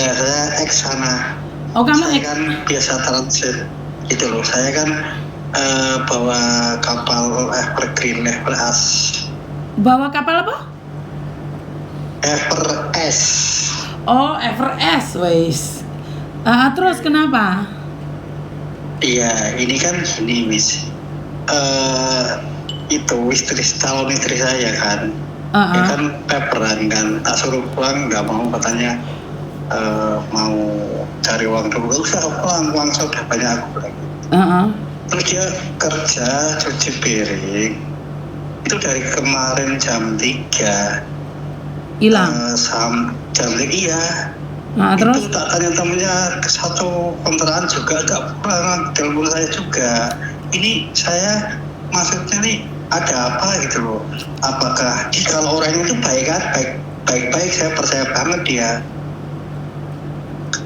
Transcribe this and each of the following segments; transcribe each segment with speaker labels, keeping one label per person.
Speaker 1: Enggak, saya ex sana.
Speaker 2: Oh, kamu
Speaker 1: Saya
Speaker 2: ex.
Speaker 1: kan biasa transit gitu loh. Saya kan bawa kapal Evergreen, Everas.
Speaker 2: Bawa kapal apa?
Speaker 1: Everes.
Speaker 2: Oh, Everest, wes. Terus kenapa?
Speaker 1: Iya, ini kan gini, Miss. Itu calon istri saya kan. Dia kan paperan kan, tak suruh pulang, nggak mau, katanya mau cari uang dulu. Gak usah pulang, uang saya udah banyak, aku bilang. Terus dia kerja cuci piring itu dari kemarin jam 3
Speaker 2: hilang.
Speaker 1: Jam 3, iya.
Speaker 2: Terus
Speaker 1: itu tak tanya temennya, satu kontrakan juga gak pulang, telepon saya juga. Ini saya maksudnya nih ada apa gitu loh. Apakah kalau orangnya itu baik kan, baik-baik, saya percaya banget dia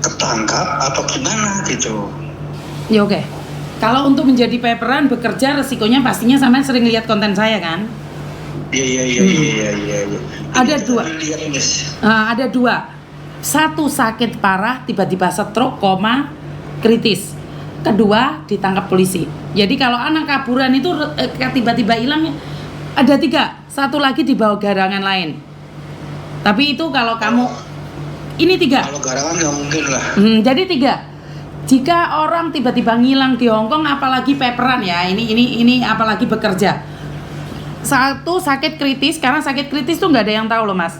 Speaker 1: ketangkap atau gimana gitu.
Speaker 2: ya oke. Kalau untuk menjadi paperan bekerja resikonya pastinya sampean sering lihat konten saya kan?
Speaker 1: Iya.
Speaker 2: Ada dua. Ada dua. Satu, sakit parah tiba-tiba stroke, kritis. Kedua, ditangkap polisi. Jadi kalau anak kaburan itu tiba-tiba hilang, ada 3. Satu lagi dibawa garangan lain. Tapi itu kalau kamu ini 3.
Speaker 1: Kalau garangan nggak mungkin lah.
Speaker 2: Jadi 3. Jika orang tiba-tiba ngilang di Hong Kong, apalagi paperan ya, ini apalagi bekerja. Satu, sakit kritis, karena sakit kritis tuh nggak ada yang tahu loh mas.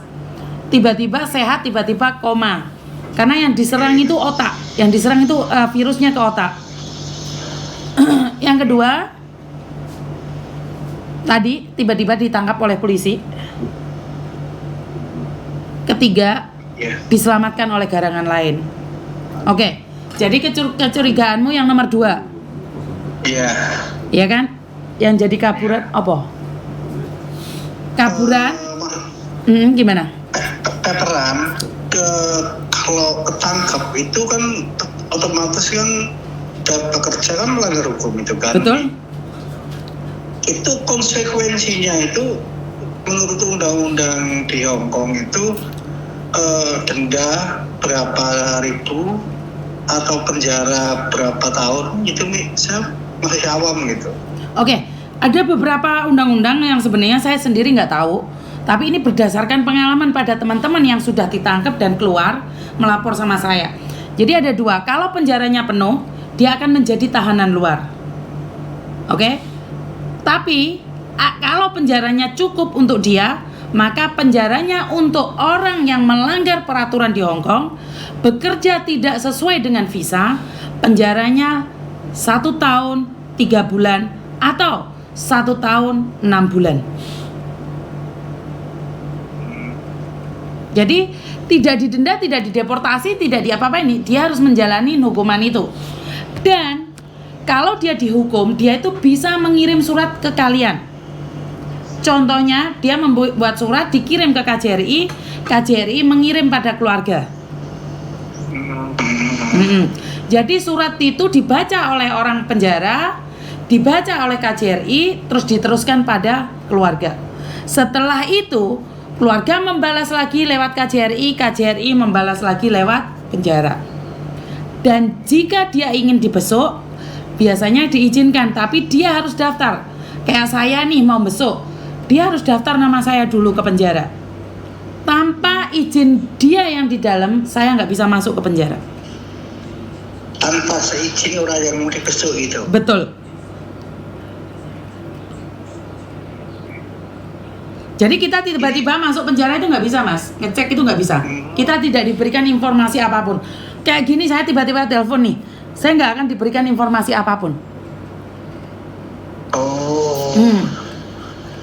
Speaker 2: Tiba-tiba sehat, tiba-tiba koma. Karena yang diserang itu otak, yang diserang itu virusnya ke otak. Yang kedua, tadi tiba-tiba ditangkap oleh polisi. Ketiga, diselamatkan oleh garangan lain. Oke. Jadi kecurigaanmu yang nomor 2.
Speaker 1: Iya.
Speaker 2: Iya kan? Yang jadi kaburan apa? Kaburan? Gimana?
Speaker 1: Paperan kalau ketangkap itu kan otomatis kan bekerja kan melanggar hukum itu kan.
Speaker 2: Betul.
Speaker 1: Itu konsekuensinya itu menurut undang-undang di Hong Kong itu denda berapa ribu atau penjara berapa tahun gitu nih, saya masih awam gitu.
Speaker 2: Oke, ada beberapa undang-undang yang sebenarnya saya sendiri nggak tahu, tapi ini berdasarkan pengalaman pada teman-teman yang sudah ditangkap dan keluar melapor sama saya. Jadi ada 2, kalau penjaranya penuh, dia akan menjadi tahanan luar. Oke? Tapi kalau penjaranya cukup untuk dia, maka penjaranya untuk orang yang melanggar peraturan di Hong Kong, bekerja tidak sesuai dengan visa, penjaranya 1 tahun 3 bulan atau 1 tahun 6 bulan. Jadi tidak didenda, tidak dideportasi, tidak diapa-apain, dia harus menjalani hukuman itu. Dan kalau dia dihukum, dia itu bisa mengirim surat ke kalian. Contohnya, dia membuat surat dikirim ke KJRI, KJRI mengirim pada keluarga. Jadi surat itu dibaca oleh orang penjara, dibaca oleh KJRI, terus diteruskan pada keluarga. Setelah itu, keluarga membalas lagi lewat KJRI, KJRI membalas lagi lewat penjara. Dan jika dia ingin dibesuk, biasanya diizinkan, tapi dia harus daftar. Kayak saya nih mau besuk, dia harus daftar nama saya dulu ke penjara. Tanpa izin dia yang di dalam, saya nggak bisa masuk ke penjara.
Speaker 1: Tanpa seizin orang yang mau dibesuk itu.
Speaker 2: Betul. Jadi kita tiba-tiba masuk penjara itu nggak bisa mas, ngecek itu nggak bisa. Kita tidak diberikan informasi apapun. Kayak gini saya tiba-tiba telepon nih, saya nggak akan diberikan informasi apapun.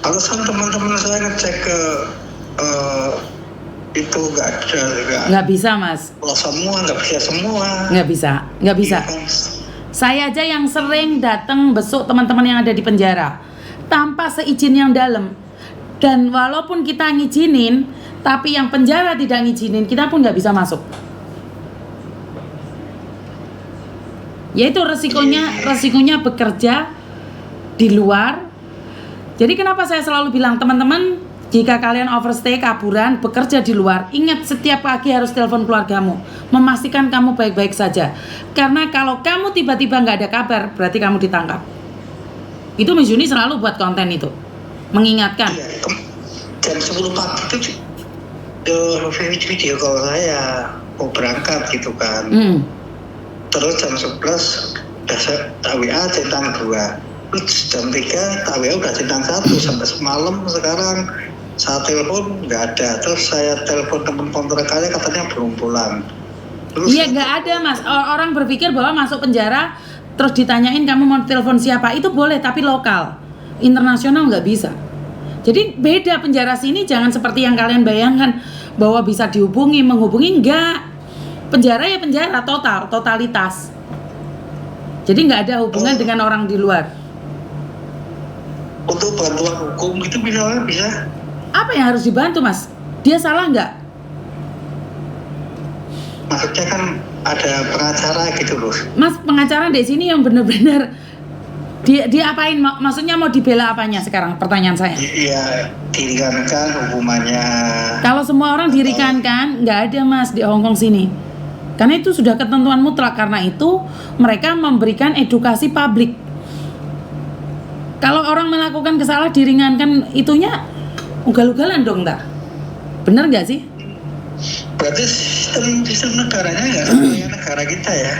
Speaker 1: Alasan teman-teman saya ngecek ke itu nggak ada juga.
Speaker 2: Nggak bisa mas.
Speaker 1: Kalau semua nggak bisa semua.
Speaker 2: Nggak bisa. Saya aja yang sering datang besuk teman-teman yang ada di penjara tanpa seizin yang dalam. Dan walaupun kita ngizinin, tapi yang penjara tidak ngizinin, kita pun nggak bisa masuk. Yaitu resikonya bekerja di luar. Jadi kenapa saya selalu bilang teman-teman Jika kalian overstay, kaburan, bekerja di luar, ingat setiap pagi harus telepon keluargamu, memastikan kamu baik-baik saja. Karena kalau kamu tiba-tiba nggak ada kabar, berarti kamu ditangkap. Itu Miss Juni selalu buat konten itu, mengingatkan.
Speaker 1: Iya, jam 10 pagi itu video call saya mau berangkat gitu kan. Terus jam 11 udah tak WA centang 2. Terus jam 3 tak WA udah centang 1 sampai semalam sekarang. Saat telepon nggak ada, terus saya telepon teman kontrakannya katanya belum pulang.
Speaker 2: Iya nggak ada Mas, orang berpikir bahwa masuk penjara terus ditanyain kamu mau telepon siapa, itu boleh tapi lokal, internasional nggak bisa. Jadi beda, penjara sini jangan seperti yang kalian bayangkan bahwa bisa dihubungi, menghubungi, nggak. Penjara ya penjara, totalitas. Jadi nggak ada hubungan dengan orang di luar.
Speaker 1: Untuk bantuan hukum itu misalnya bisa?
Speaker 2: Apa yang harus dibantu Mas? Dia salah nggak?
Speaker 1: Maksudnya kan ada pengacara gitu loh.
Speaker 2: Mas, pengacara di sini yang benar-benar dia apain? Maksudnya mau dibela apanya sekarang? Pertanyaan saya.
Speaker 1: Iya, diringankan hukumannya.
Speaker 2: Kalau semua orang diringankan, nggak ada Mas di Hongkong sini. Karena itu sudah ketentuan mutlak. Karena itu mereka memberikan edukasi publik. Kalau orang melakukan kesalahan diringankan, itunya ugal-ugalan dong, tak? Bener nggak sih?
Speaker 1: Berarti sistem negaranya nggak kayak negara kita ya?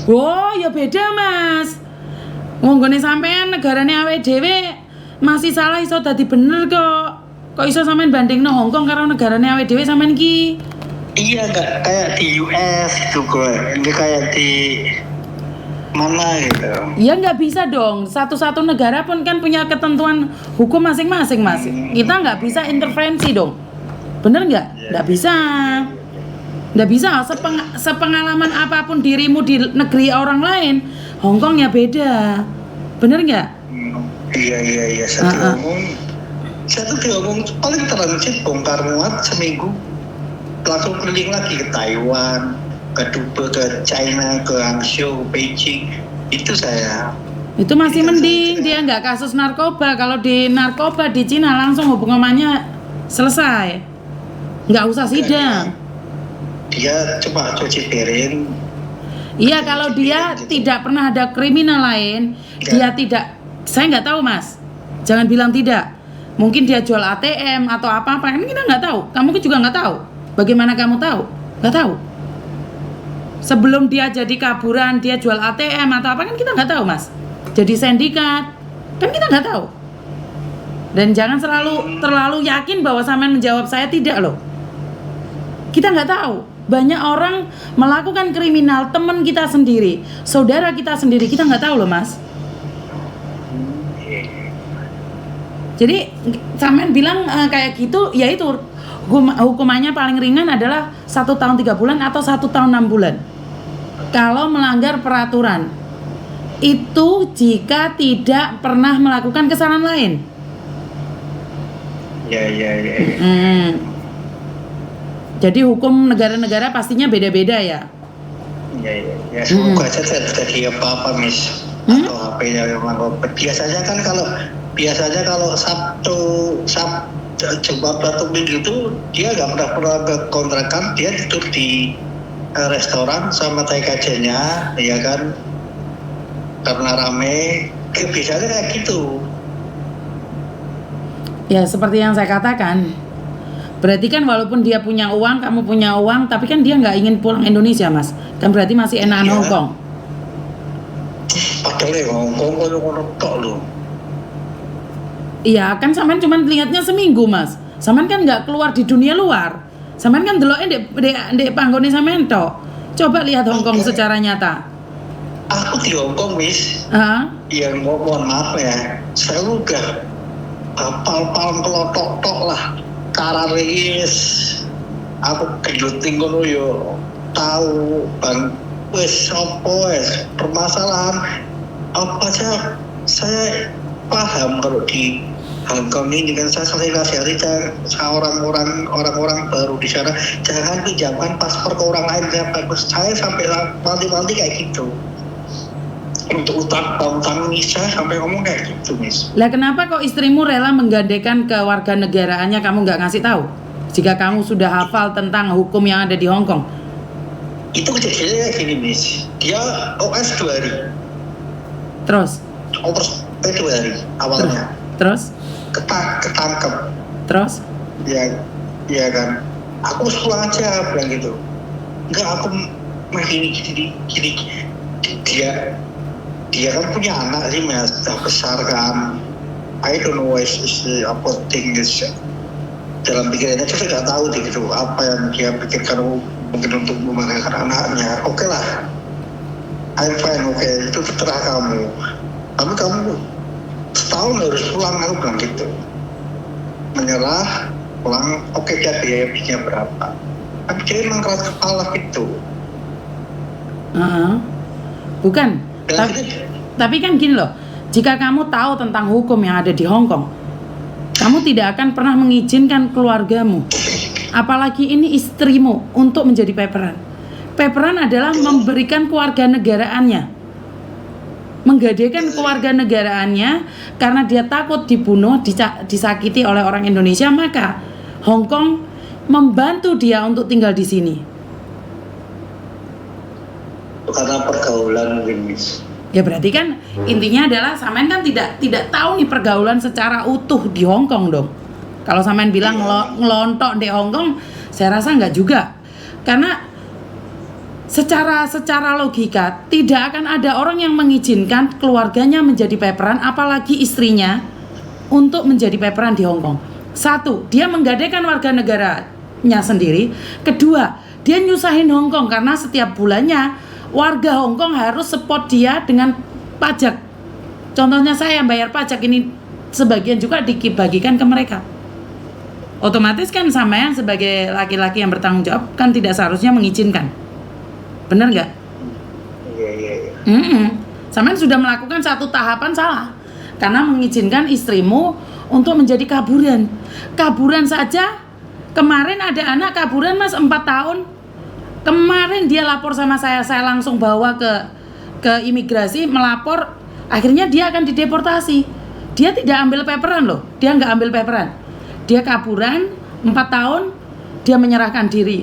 Speaker 2: Oh, ya beda Mas. Ngonggone sampean negarane awake dhewe masih salah iso dadi bener kok. Kok iso sampean bandingno Hongkong karo negarane awake dhewe sampean ki?
Speaker 1: Iya, nggak kayak di US gitu kok. Ini kayak di mana gitu.
Speaker 2: Ya nggak bisa dong. Satu-satu negara pun kan punya ketentuan hukum masing-masing Mas. Kita nggak bisa intervensi dong. Bener nggak? Nggak bisa. Nggak bisa. Sepengalaman apapun dirimu di negeri orang lain, Hongkong ya beda. Bener nggak?
Speaker 1: Iya. Satu diomong paling transit bongkar muat seminggu langsung keliling lagi ke Taiwan, ke Dubai, ke China, ke Hangzhou, Beijing. Itu saya.
Speaker 2: Itu masih mending, dia nggak kasus narkoba. Kalau di narkoba di Cina langsung hukumannya selesai, nggak usah sidang.
Speaker 1: Dia cuma cuci piring.
Speaker 2: Iya, kalau dia tidak pernah ada kriminal lain, dia tidak. Saya nggak tahu Mas. Jangan bilang tidak. Mungkin dia jual ATM atau apa-apa. Kan kita nggak tahu. Kamu juga nggak tahu. Bagaimana kamu tahu? Nggak tahu. Sebelum dia jadi kaburan, dia jual ATM atau apa, kan kita nggak tahu Mas. Jadi sindikat, kan kita nggak tahu. Dan jangan terlalu yakin bahwa sampean menjawab saya tidak loh. Kita nggak tahu. Banyak orang melakukan kriminal, teman kita sendiri, saudara kita sendiri, kita nggak tahu loh Mas. Jadi sampean bilang kayak gitu, ya itu hukumannya paling ringan adalah 1 tahun 3 bulan atau 1 tahun 6 bulan. Kalau melanggar peraturan, itu jika tidak pernah melakukan kesalahan lain.
Speaker 1: Ya.
Speaker 2: Jadi hukum negara-negara pastinya beda-beda ya.
Speaker 1: Ya semoga saja terjadi apa-apa Miss. Atau HP-nya memang biasanya kalau Sabtu Jumat atau Minggu itu dia nggak pernah ke kontrakan, dia tidur di restoran sama TKJ-nya, ya kan, karena rame. Biasanya kayak gitu.
Speaker 2: Ya seperti yang saya katakan, berarti kan walaupun dia punya uang, kamu punya uang, tapi kan dia nggak ingin pulang Indonesia Mas. Kan berarti masih enakan Hongkong.
Speaker 1: Padahal ya Hongkong kalau tok loh.
Speaker 2: Iya kan sampean cuma lihatnya seminggu Mas. Sampean kan nggak keluar di dunia luar. Sampean kan deloknya di panggone sampean tok. Coba lihat Hongkong secara nyata.
Speaker 1: Aku di Hongkong Miss. Ya mohon maaf ya. Saya udah hafal kelotok-tok lah. Kararis. Aku geluting ngono yo. Tahu bang wes apa wes permasalahan apa aja saya paham kalau di Hongkong ini kan saya sering nasihati orang-orang baru di sana jangan pinjamkan paspor ke orang lain yang bagus. Saya sampai mati kayak gitu. untuk utang misal sampai ngomong kayak gitu, Miss.
Speaker 2: Lah kenapa kok istrimu rela menggandakan kewarganegaraannya, kamu nggak ngasih tahu? Jika kamu sudah hafal tentang hukum yang ada di Hong Kong.
Speaker 1: Itu kejadiannya gini, Miss. Dia OS 2 hari.
Speaker 2: Terus?
Speaker 1: OS 2 hari awalnya.
Speaker 2: Terus?
Speaker 1: Ketangkep.
Speaker 2: Terus?
Speaker 1: Ya kan. Aku pulang aja bilang gitu. Enggak, aku gini. Dia kan punya anak sih, Mas, sudah besar kan. I don't know what is apa things dalam pikirannya, saya nggak tahu gitu apa yang dia pikirkan mungkin untuk membahagiakan anaknya. Oke lah, I'm fine, oke, itu terserah kamu. Tapi kamu setahun harus pulang, aku bilang gitu. Menyerah, pulang, oke dia biayanya berapa. Tapi dia memang keras kepala gitu.
Speaker 2: Bukan. Tapi kan gini loh, jika kamu tahu tentang hukum yang ada di Hong Kong, kamu tidak akan pernah mengizinkan keluargamu, apalagi ini istrimu, untuk menjadi paperan. Paperan adalah memberikan kewarganegaraannya, menggadaikan kewarganegaraannya karena dia takut dibunuh, disakiti oleh orang Indonesia, maka Hong Kong membantu dia untuk tinggal di sini.
Speaker 1: Karena pergaulan mungkin, Miss.
Speaker 2: Ya berarti kan intinya adalah Samen kan tidak tahu nih pergaulan secara utuh di Hong Kong dong. Kalau Samen bilang ngelontok di Hong Kong, saya rasa enggak juga. Karena secara logika tidak akan ada orang yang mengizinkan keluarganya menjadi paperan, apalagi istrinya, untuk menjadi paperan di Hong Kong. Satu, dia menggadaikan warga negaranya sendiri. Kedua, dia nyusahin Hong Kong karena setiap bulannya warga Hong Kong harus support dia dengan pajak. Contohnya saya yang bayar pajak ini, sebagian juga dibagikan ke mereka. Otomatis kan sampean sebagai laki-laki yang bertanggung jawab kan tidak seharusnya mengizinkan. Benar nggak? Iya. Sampean sudah melakukan satu tahapan salah karena mengizinkan istrimu untuk menjadi kaburan. Kaburan saja kemarin ada anak kaburan, Mas, 4 tahun. Kemarin dia lapor sama saya langsung bawa ke imigrasi, melapor, akhirnya dia akan dideportasi. Dia tidak ambil paperan loh, dia nggak ambil paperan. Dia kaburan 4 tahun, dia menyerahkan diri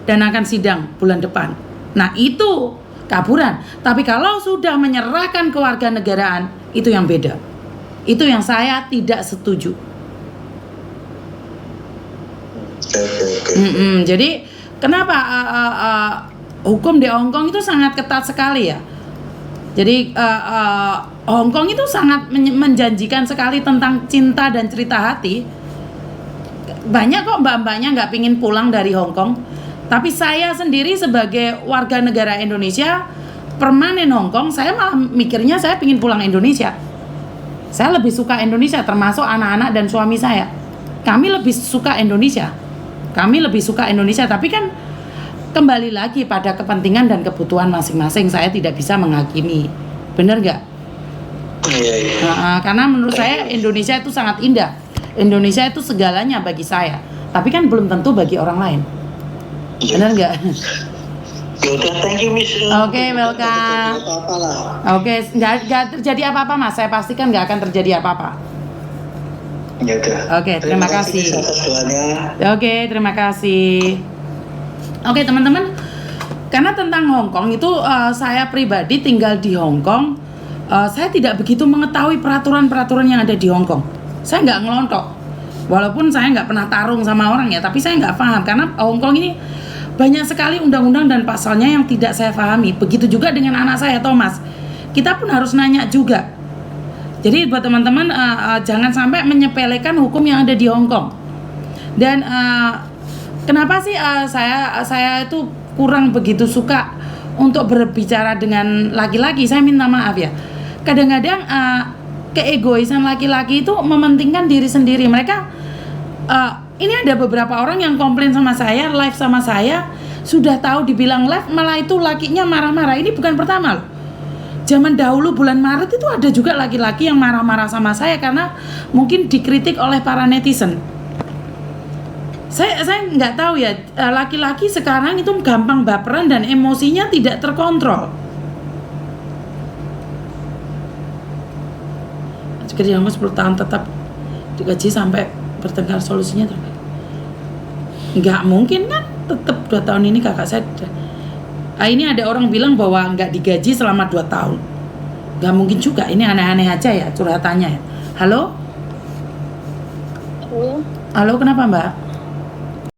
Speaker 2: dan akan sidang bulan depan. Nah itu kaburan. Tapi kalau sudah menyerahkan kewarganegaraan, itu yang beda. Itu yang saya tidak setuju. Jadi kenapa hukum di Hong Kong itu sangat ketat sekali ya. Jadi Hong Kong itu sangat menjanjikan sekali tentang cinta dan cerita hati. Banyak kok mbak-mbaknya nggak pingin pulang dari Hong Kong. Tapi saya sendiri sebagai warga negara Indonesia permanen Hong Kong, saya malah mikirnya saya pingin pulang Indonesia. Saya lebih suka Indonesia, termasuk anak-anak dan suami saya. Kami lebih suka Indonesia. Tapi kan kembali lagi pada kepentingan dan kebutuhan masing-masing. Saya tidak bisa menghakimi, benar nggak? Iya. Karena menurut saya Indonesia itu sangat indah. Indonesia itu segalanya bagi saya. Tapi kan belum tentu bagi orang lain. Benar nggak?
Speaker 1: Yaudah, thank you, Miss.
Speaker 2: Oke, welcome. Oke, nggak terjadi apa-apa, Mas. Saya pastikan nggak akan terjadi apa-apa. Oke, terima kasih. Oke, terima kasih. Oke, teman-teman, karena tentang Hong Kong itu saya pribadi tinggal di Hong Kong, saya tidak begitu mengetahui peraturan-peraturan yang ada di Hong Kong. Saya nggak ngelontok, walaupun saya nggak pernah tarung sama orang ya, tapi saya nggak paham karena Hong Kong ini banyak sekali undang-undang dan pasalnya yang tidak saya pahami. Begitu juga dengan anak saya Thomas, kita pun harus nanya juga. Jadi buat teman-teman jangan sampai menyepelekan hukum yang ada di Hong Kong. Dan kenapa sih saya itu kurang begitu suka untuk berbicara dengan laki-laki? Saya minta maaf ya. Kadang-kadang keegoisan laki-laki itu mementingkan diri sendiri. Mereka ini ada beberapa orang yang komplain sama saya, live sama saya, sudah tahu dibilang live malah itu lakinya marah-marah. Ini bukan pertama loh. Zaman dahulu bulan Maret itu ada juga laki-laki yang marah-marah sama saya karena mungkin dikritik oleh para netizen. Saya nggak tahu ya, laki-laki sekarang itu gampang baperan dan emosinya tidak terkontrol. Jika diangkat 10 tahun tetap digaji sampai bertengkar, solusinya nggak mungkin kan, tetap 2 tahun ini kakak saya ini ada orang bilang bahwa nggak digaji selama 2 tahun. Nggak mungkin juga, ini aneh-aneh aja ya curhatannya ya. Halo? Halo, kenapa Mbak?